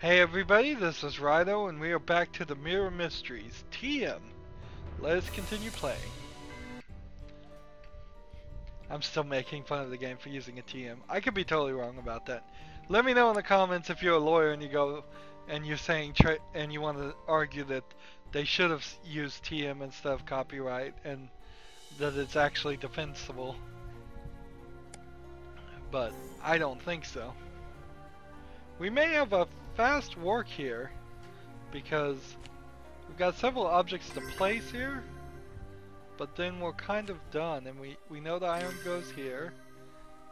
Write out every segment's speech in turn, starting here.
Hey everybody, this is Rydo, and we are back to the Mirror Mysteries, TM. Let us continue playing. I'm still making fun of the game for using a TM. I could be totally wrong about that. Let me know in the comments if you're a lawyer and you go and you're saying and you want to argue that they should have used TM instead of copyright and that it's actually defensible. But I don't think so. We may have a fast work here because we've got several objects to place here, but then we're kind of done, and we know the iron goes here,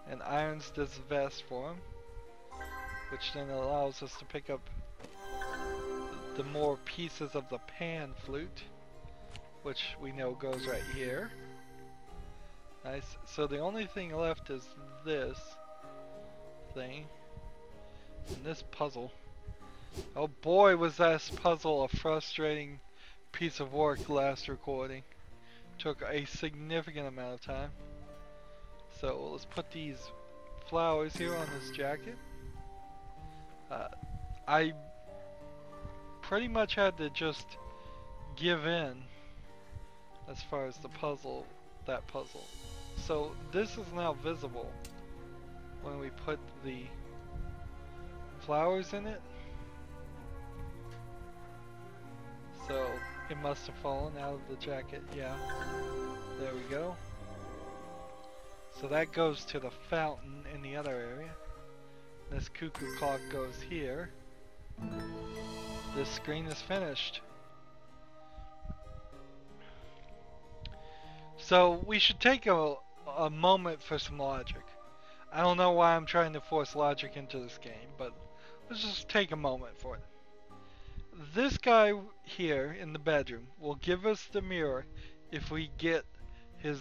and iron's this vest for him, which then allows us to pick up the more pieces of the pan flute, which we know goes right here. Nice. So the only thing left is this thing and this puzzle. Oh boy, was this puzzle a frustrating piece of work last recording. Took a significant amount of time. So let's put these flowers here on this jacket. I pretty much had to just give in as far as the puzzle, that puzzle. So this is now visible when we put the flowers in it. So it must have fallen out of the jacket, yeah. There we go. So that goes to the fountain in the other area. This cuckoo clock goes here. This screen is finished. So we should take a moment for some logic. I don't know why I'm trying to force logic into this game, but let's just take a moment for it. This guy here in the bedroom will give us the mirror if we get his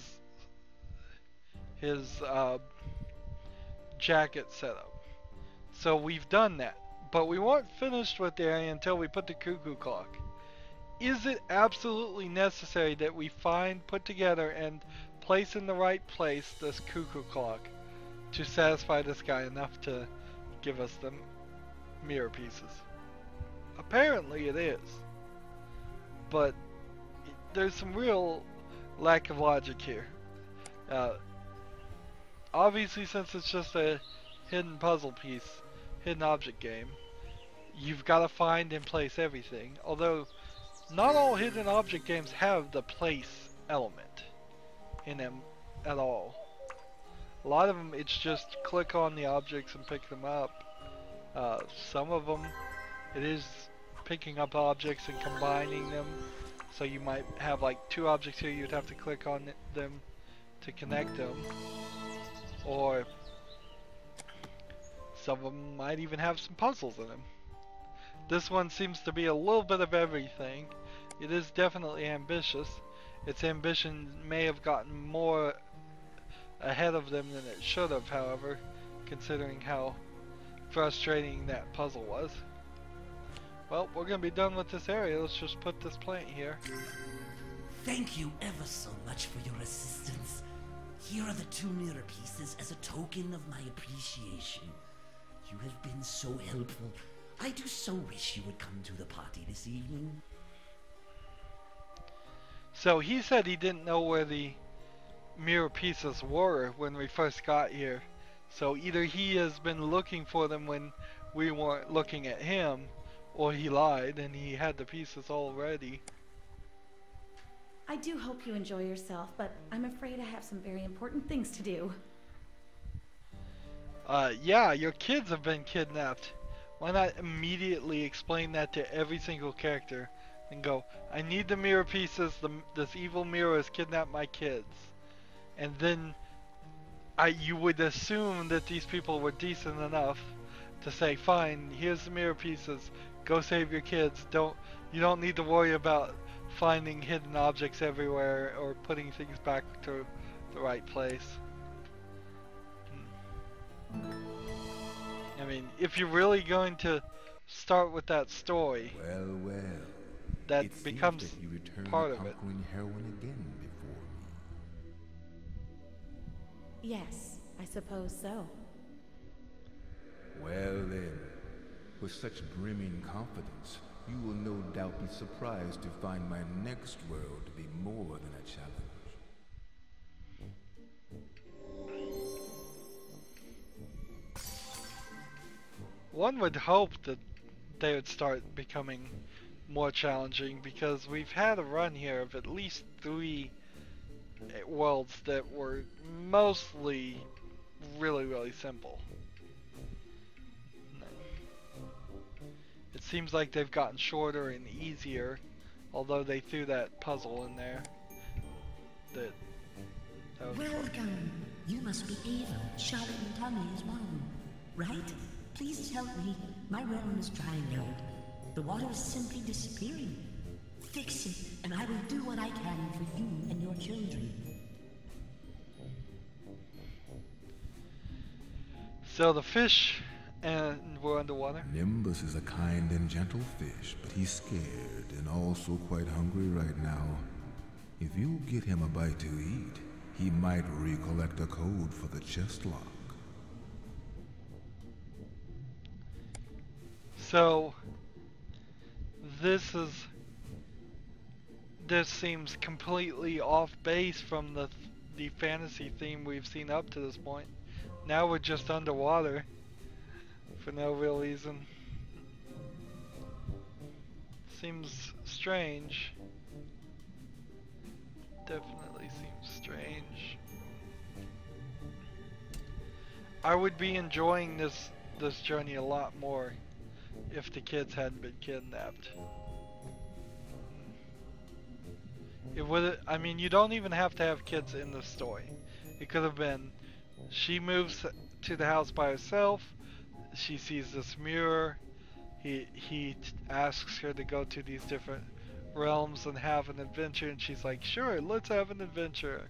jacket set up. So we've done that, but we weren't finished with the area until we put the cuckoo clock. Is it absolutely necessary that we put together and place in the right place this cuckoo clock to satisfy this guy enough to give us the mirror pieces? Apparently it is, but there's some real lack of logic here. Obviously, since it's just a hidden puzzle piece, hidden object game, you've got to find and place everything. Although, not all hidden object games have the place element in them at all. A lot of them, it's just click on the objects and pick them up. Some of them, it is picking up objects and combining them. So you might have like two objects here, you'd have to click on them to connect them. Or some of them might even have some puzzles in them. This one seems to be a little bit of everything. It is definitely ambitious. Its ambition may have gotten more ahead of them than it should have, however, considering how frustrating that puzzle was. Well, we're gonna be done with this area. Let's just put this plant here. Thank you ever so much for your assistance. Here are the 2 mirror pieces as a token of my appreciation. You have been so helpful. I do so wish you would come to the party this evening. So he said he didn't know where the mirror pieces were when we first got here. So either he has been looking for them when we weren't looking at him, or he lied and he had the pieces already. I do hope you enjoy yourself, but I'm afraid I have some very important things to do. Yeah, your kids have been kidnapped. Why not immediately explain that to every single character and go, I need the mirror pieces, this evil mirror has kidnapped my kids. And then you would assume that these people were decent enough to say, fine, here's the mirror pieces, go save your kids. You don't need to worry about finding hidden objects everywhere or putting things back to the right place. I mean, if you're really going to start with that story, well, that it becomes seems that you returned part the of it. conquering heroine again before me. Yes, I suppose so. Well then, With such brimming confidence, you will no doubt be surprised to find my next world to be more than a challenge. One would hope that they would start becoming more challenging, because we've had a run here of at least 3 worlds that were mostly really simple. It seems like they've gotten shorter and easier, although they threw that puzzle in there. That was fun. Welcome. You must be Ava, Charlotte and Tommy's mom, right? Please help me. My realm is drying out. The water is simply disappearing. Fix it, and I will do what I can for you and your children. So the fish and we're underwater. Nimbus is a kind and gentle fish, but he's scared and also quite hungry right now. If you get him a bite to eat, he might recollect a code for the chest lock. So this seems completely off base from the fantasy theme we've seen up to this point. Now we're just underwater for no real reason. Seems strange. Definitely seems strange. I would be enjoying this journey a lot more if the kids hadn't been kidnapped. It would, I mean, you don't even have to have kids in the story. It could have been, she moves to the house by herself, she sees this mirror, he asks her to go to these different realms and have an adventure, and she's like, sure, let's have an adventure.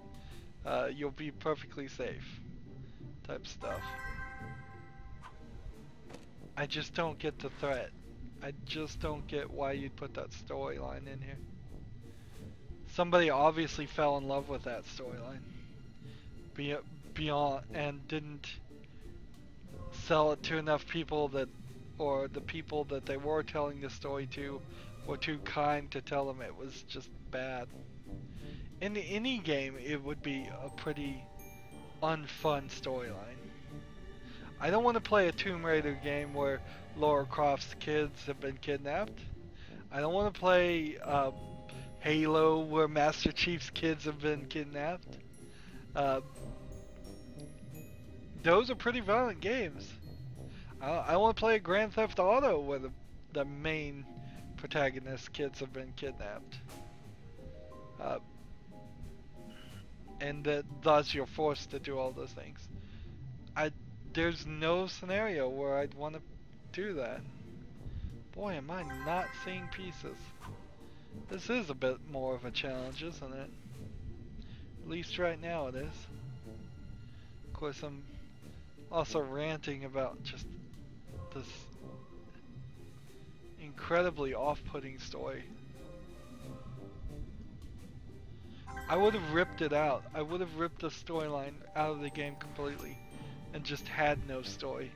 You'll be perfectly safe. Type stuff. I just don't get the threat. I just don't get why you'd put that storyline in here. Somebody obviously fell in love with that storyline. Beyond, and didn't sell it to enough people that, or the people that they were telling the story to were too kind to tell them it was just bad. In any game, it would be a pretty unfun storyline. I don't want to play a Tomb Raider game where Lara Croft's kids have been kidnapped. I don't want to play Halo where Master Chief's kids have been kidnapped. Those are pretty violent games. I want to play a Grand Theft Auto where the main protagonist's kids have been kidnapped. And that thus you're forced to do all those things. There's no scenario where I'd want to do that. Boy, am I not seeing pieces. This is a bit more of a challenge, isn't it? At least right now it is. Of course, I'm also ranting about just this incredibly off-putting story. I would have ripped it out. I would have ripped the storyline out of the game completely and just had no story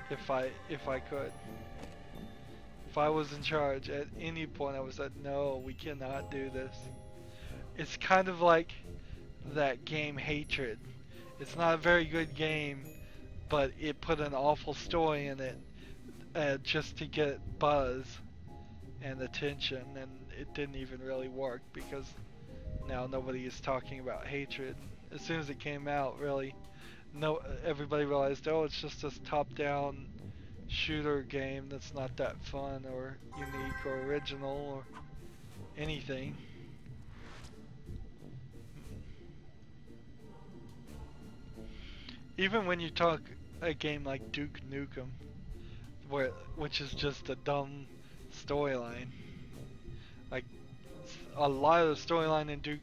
if I could. If I was in charge at any point, I was like, no, we cannot do this. It's kind of like that game Hatred. It's not a very good game, but it put an awful story in it just to get buzz and attention, and it didn't even really work because now nobody is talking about Hatred. As soon as it came out, really, everybody realized, oh, it's just this top-down shooter game that's not that fun or unique or original or anything. Even when you talk a game like Duke Nukem, which is just a dumb storyline, like a lot of the storyline in Duke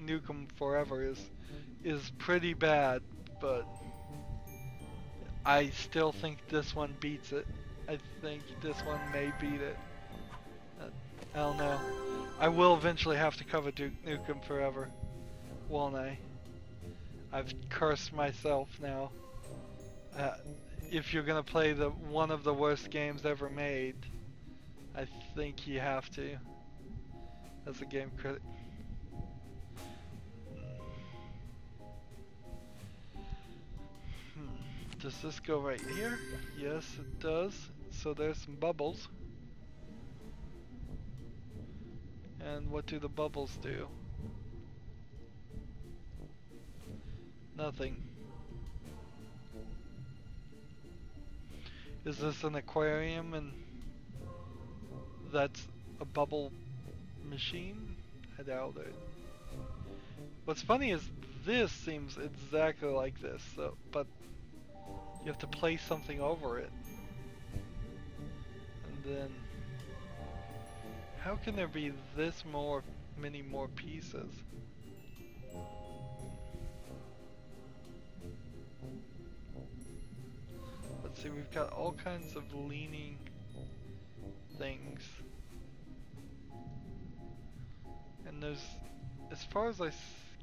Nukem Forever is pretty bad, but I still think this one beats it. I think this one may beat it. I don't know. I will eventually have to cover Duke Nukem Forever, won't I? I've cursed myself now. if you're gonna play the one of the worst games ever made, I think you have to, as a game critic. Does this go right here? Yes, it does. So there's some bubbles. And what do the bubbles do? Nothing. Is this an aquarium and that's a bubble machine? I doubt it. What's funny is this seems exactly like this, so, but you have to place something over it. And then, how can there be this many more pieces? Let's see, we've got all kinds of leaning things. And there's, as far as I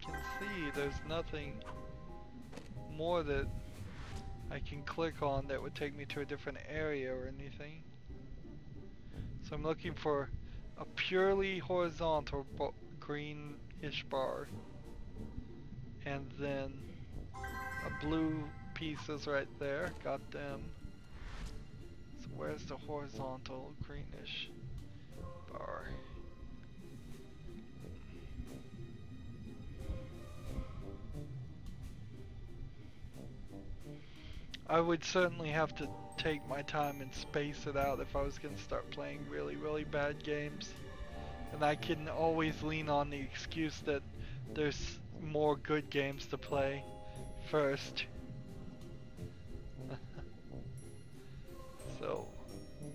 can see, there's nothing more that I can click on that would take me to a different area or anything. So I'm looking for a purely horizontal greenish bar. And then a blue piece is right there. Got them. So where's the horizontal greenish bar? I would certainly have to take my time and space it out if I was going to start playing really, really bad games. And I can always lean on the excuse that there's more good games to play first. So,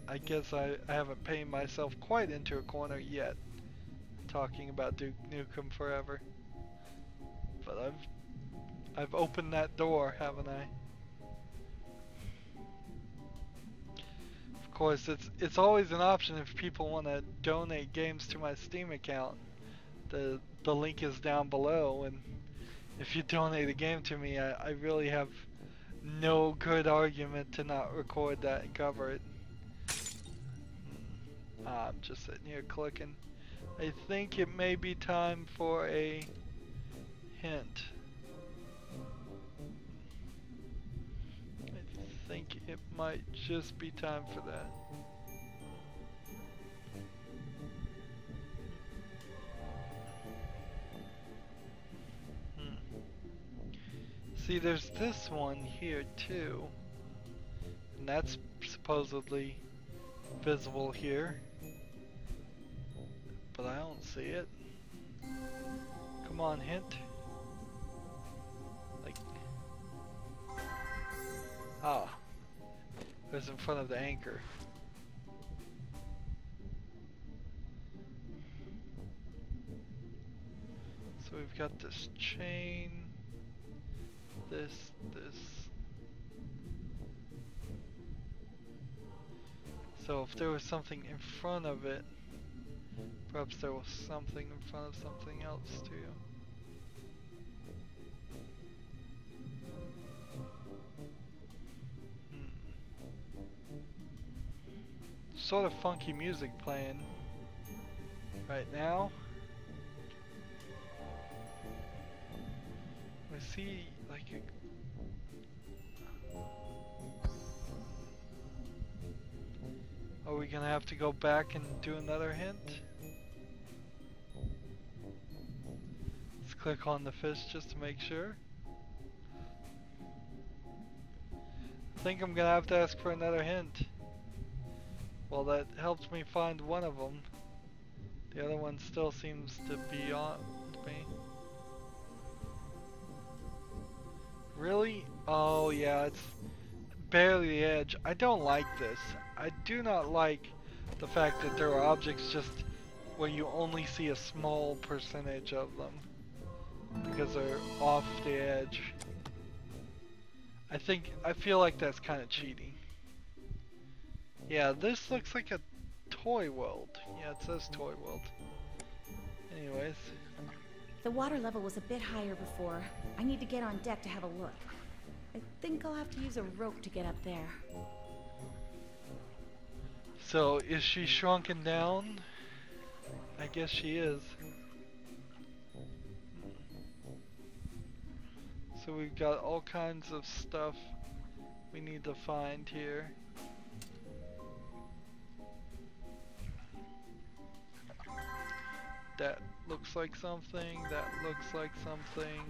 I guess I haven't painted myself quite into a corner yet, talking about Duke Nukem Forever. But I've opened that door, haven't I? Of course, it's always an option if people want to donate games to my Steam account. The link is down below, and if you donate a game to me, I really have no good argument to not record that and cover it. I'm just sitting here clicking. I think it may be time for a hint. I think it might just be time for that. See, there's this one here too, and that's supposedly visible here, but I don't see it. Come on, hint. Like, it was in front of the anchor. So we've got this chain. This. So if there was something in front of it, perhaps there was something in front of something else too. Sort of funky music playing right now. I see like a Are we gonna have to go back and do another hint? Let's click on the fish just to make sure. I think I'm gonna have to ask for another hint. Well, that helped me find one of them. The other one still seems to be on me. Really? Oh yeah, it's barely the edge. I don't like this. I do not like the fact that there are objects just where you only see a small percentage of them because they're off the edge. I feel like that's kind of cheating. Yeah, this looks like a toy world. Yeah, it says toy world. Anyways. The water level was a bit higher before. I need to get on deck to have a look. I think I'll have to use a rope to get up there. So, is she shrunken down? I guess she is. So we've got all kinds of stuff we need to find here. That looks like something, that looks like something.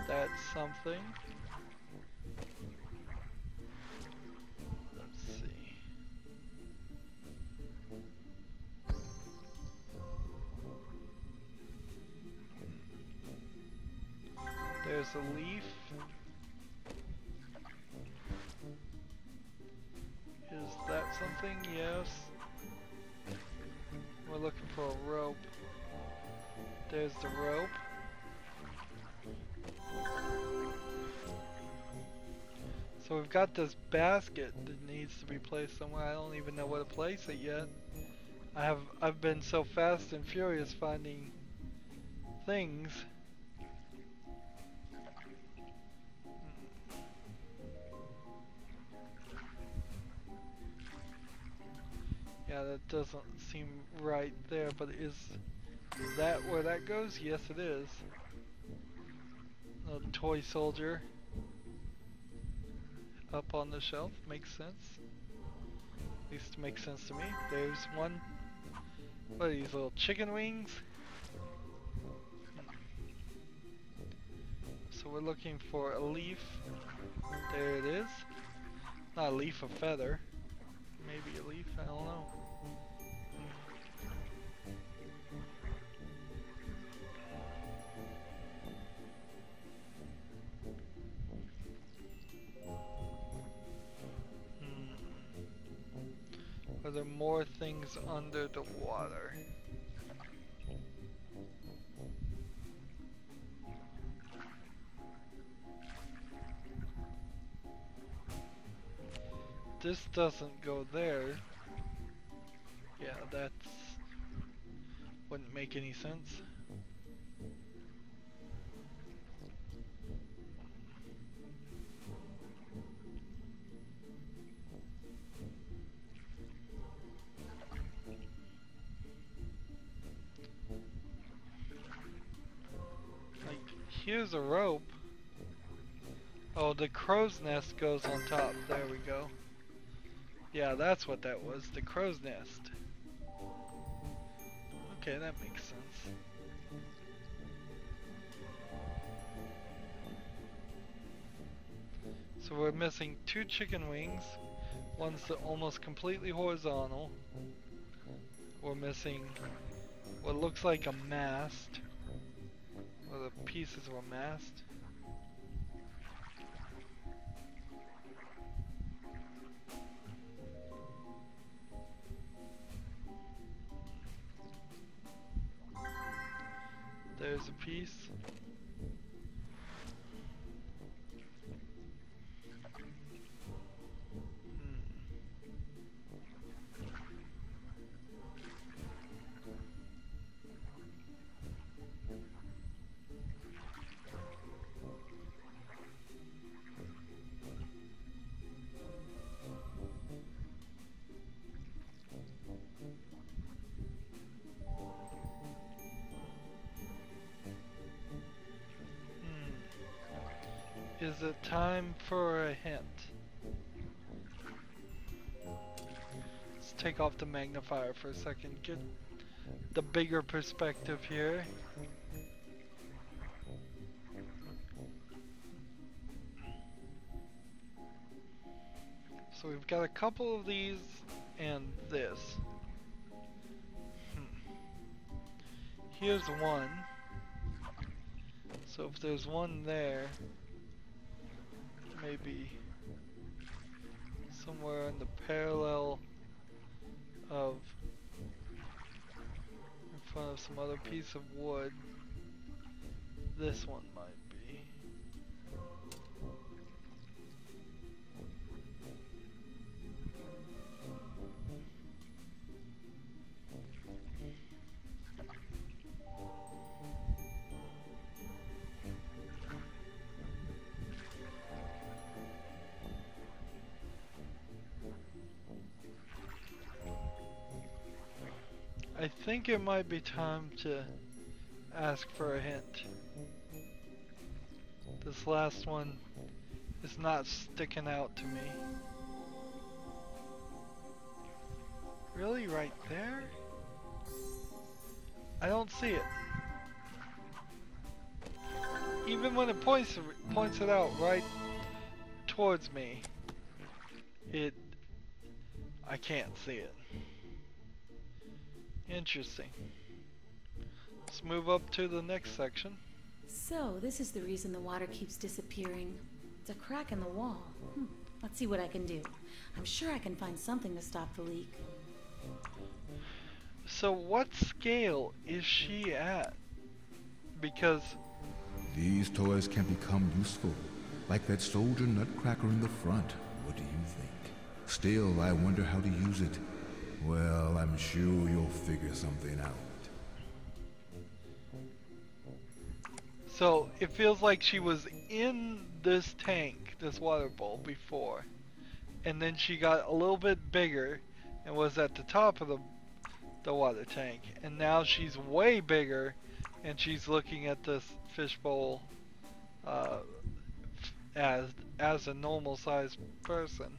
That's something. Let's see. There's a leaf. Is that something? Yes. We're looking for a rope. There's the rope. So we've got this basket that needs to be placed somewhere. I don't even know where to place it yet. I've been so fast and furious finding things. Yeah, that doesn't seem right there, but is that where that goes? Yes, it is. A toy soldier up on the shelf makes sense. At least it makes sense to me. There's one. What are these, little chicken wings? So we're looking for a leaf. There it is. Not a leaf, a feather. Maybe a leaf, I don't know. Are there more things under the water? This doesn't go there. Yeah, that's wouldn't make any sense. Like, here's a rope. Oh, the crow's nest goes on top. There we go. Yeah, that's what that was, the crow's nest. Okay, that makes sense. So we're missing 2 chicken wings. One's almost completely horizontal. We're missing what looks like a mast. Or the pieces of a mast. There's a piece. Is it time for a hint? Let's take off the magnifier for a second, get the bigger perspective here. So we've got a couple of these and this. Here's one. So if there's one there, maybe somewhere in the parallel of in front of some other piece of wood, this one might be. I think it might be time to ask for a hint. This last one is not sticking out to me. Really, right there? I don't see it. Even when it points it out right towards me, I can't see it. Interesting. Let's move up to the next section. So, this is the reason the water keeps disappearing. It's a crack in the wall. Let's see what I can do. I'm sure I can find something to stop the leak. So what scale is she at? Because These toys can become useful, like that soldier nutcracker in the front. What do you think? Still, I wonder how to use it. Well, I'm sure you'll figure something out. so it feels like she was in this tank, this water bowl before, and then she got a little bit bigger and was at the top of the water tank, and now she's way bigger and she's looking at this fishbowl as a normal sized person.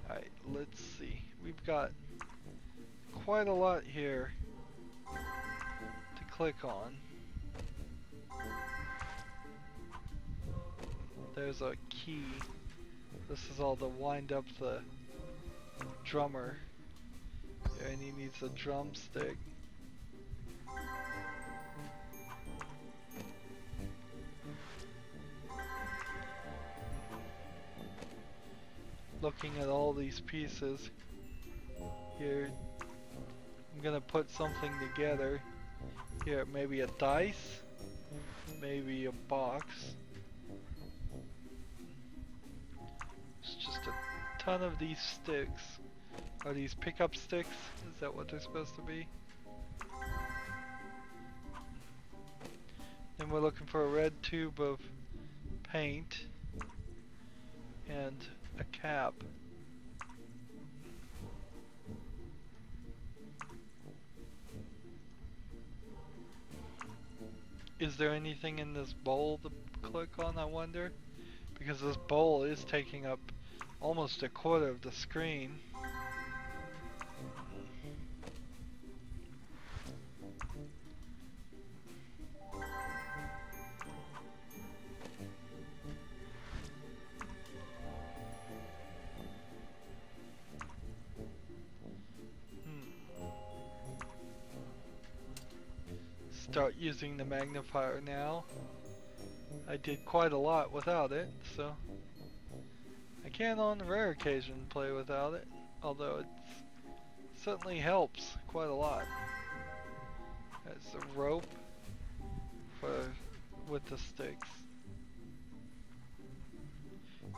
Alright, let's see. We've got quite a lot here to click on. There's a key. This is all to wind up the drummer. And he needs a drumstick. Looking at all these pieces here, I'm gonna put something together. Here, maybe a dice, maybe a box. It's just a ton of these sticks. Are these pickup sticks? Is that what they're supposed to be? Then we're looking for a red tube of paint and a cap. Is there anything in this bowl to click on, I wonder? Because this bowl is taking up almost a quarter of the screen. Start using the magnifier now. I did quite a lot without it, so I can on a rare occasion play without it, although it certainly helps quite a lot. There's a rope with the sticks.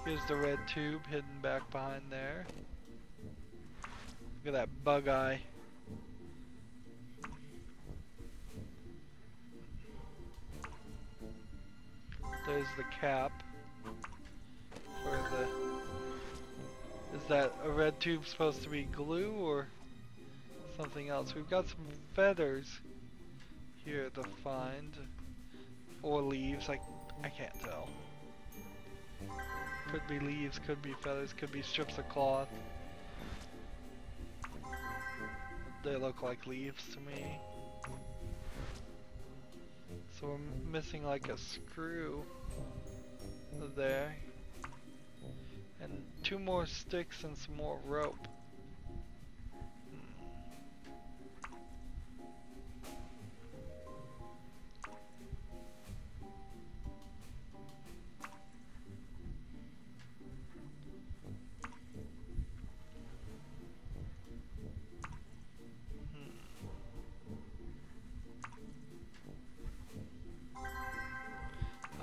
Here's the red tube hidden back behind there. Look at that bug eye. There's the cap for the... Is that a red tube supposed to be glue or something else? We've got some feathers here to find. Or leaves, I can't tell. Could be leaves, could be feathers, could be strips of cloth. They look like leaves to me. So we're missing like a screw there. And 2 more sticks and some more rope.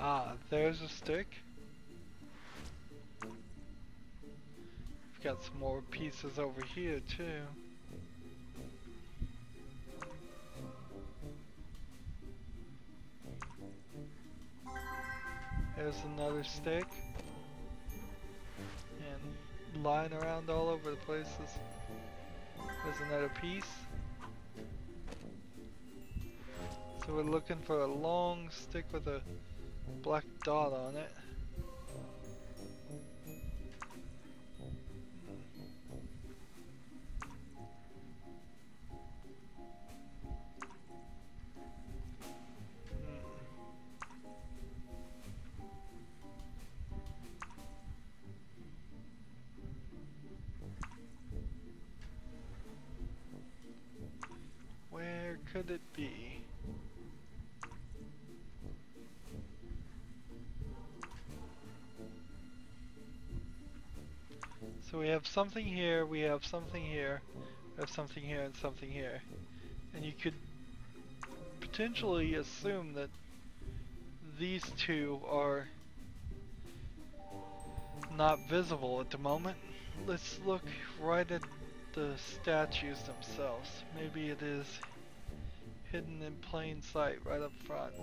Ah, there's a stick. We've got some more pieces over here too. There's another stick. And lying around all over the place. There's another piece. So we're looking for a long stick with a black dot on it. Where could it be? So we have something here, we have something here, we have something here and something here. And you could potentially assume that these two are not visible at the moment. Let's look right at the statues themselves. Maybe it is hidden in plain sight right up front.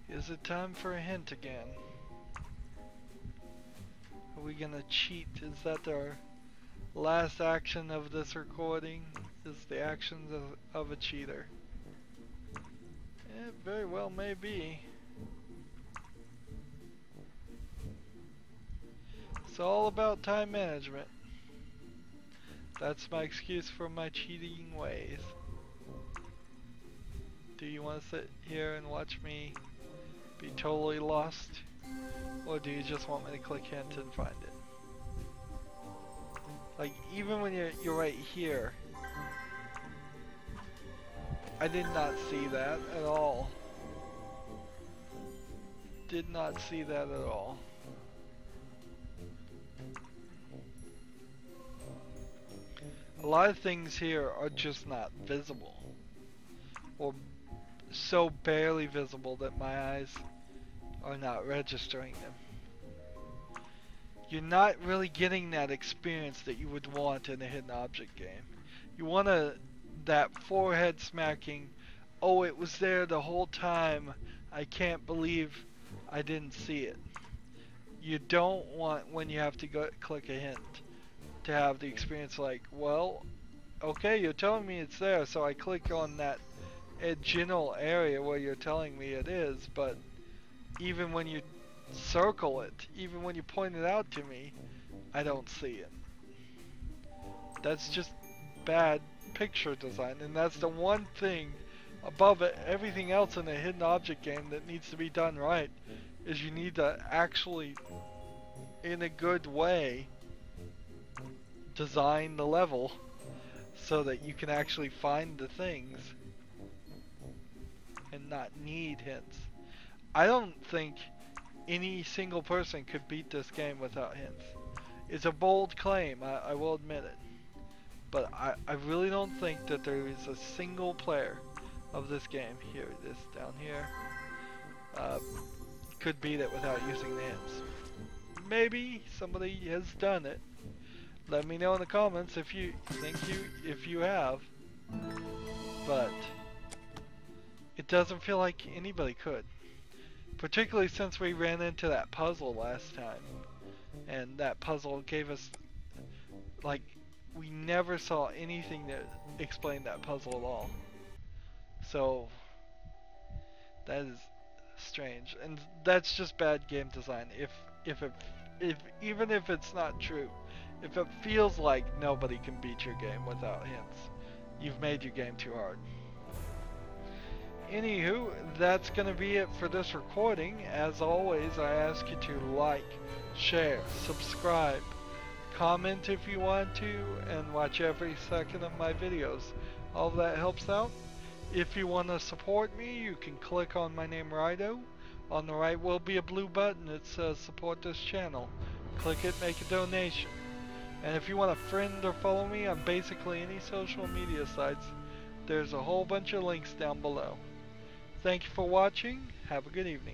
Is it time for a hint again? Are we gonna cheat? Is that our last action of this recording? Is the actions of a cheater? It very well may be. It's all about time management. That's my excuse for my cheating ways. Do you want to sit here and watch me be totally lost? Or do you just want me to click hint and find it? Like, even when you're right here, I did not see that at all. Did not see that at all. A lot of things here are just not visible, or so barely visible that my eyes are not registering them. You're not really getting that experience that you would want in a hidden object game. You want that forehead smacking, oh, it was there the whole time, I can't believe I didn't see it. You don't want, when you have to go click a hint, to have the experience like, well, okay, you're telling me it's there, so I click on that general area where you're telling me it is, but even when you circle it, even when you point it out to me, I don't see it. That's just bad picture design, and that's the one thing above it, everything else in a hidden object game that needs to be done right, is you need to actually, in a good way, design the level so that you can actually find the things and not need hints. I don't think any single person could beat this game without hints. It's a bold claim, I will admit it. But I really don't think that there is a single player of this game, here it is down here, could beat it without using the hints. Maybe somebody has done it. Let me know in the comments if you think if you have. But it doesn't feel like anybody could. Particularly since we ran into that puzzle last time. And that puzzle gave us, like, we never saw anything that explained that puzzle at all. So that is strange, and that's just bad game design. Even if it's not true, if it feels like nobody can beat your game without hints, you've made your game too hard. Anywho, that's gonna be it for this recording. As always, I ask you to like, share, subscribe, comment if you want to, and watch every second of my videos. All of that helps out. If you want to support me, you can click on my name, Rydo. On the right will be a blue button that says support this channel. Click it, make a donation. And if you want to friend or follow me on basically any social media sites, there's a whole bunch of links down below. Thank you for watching. Have a good evening.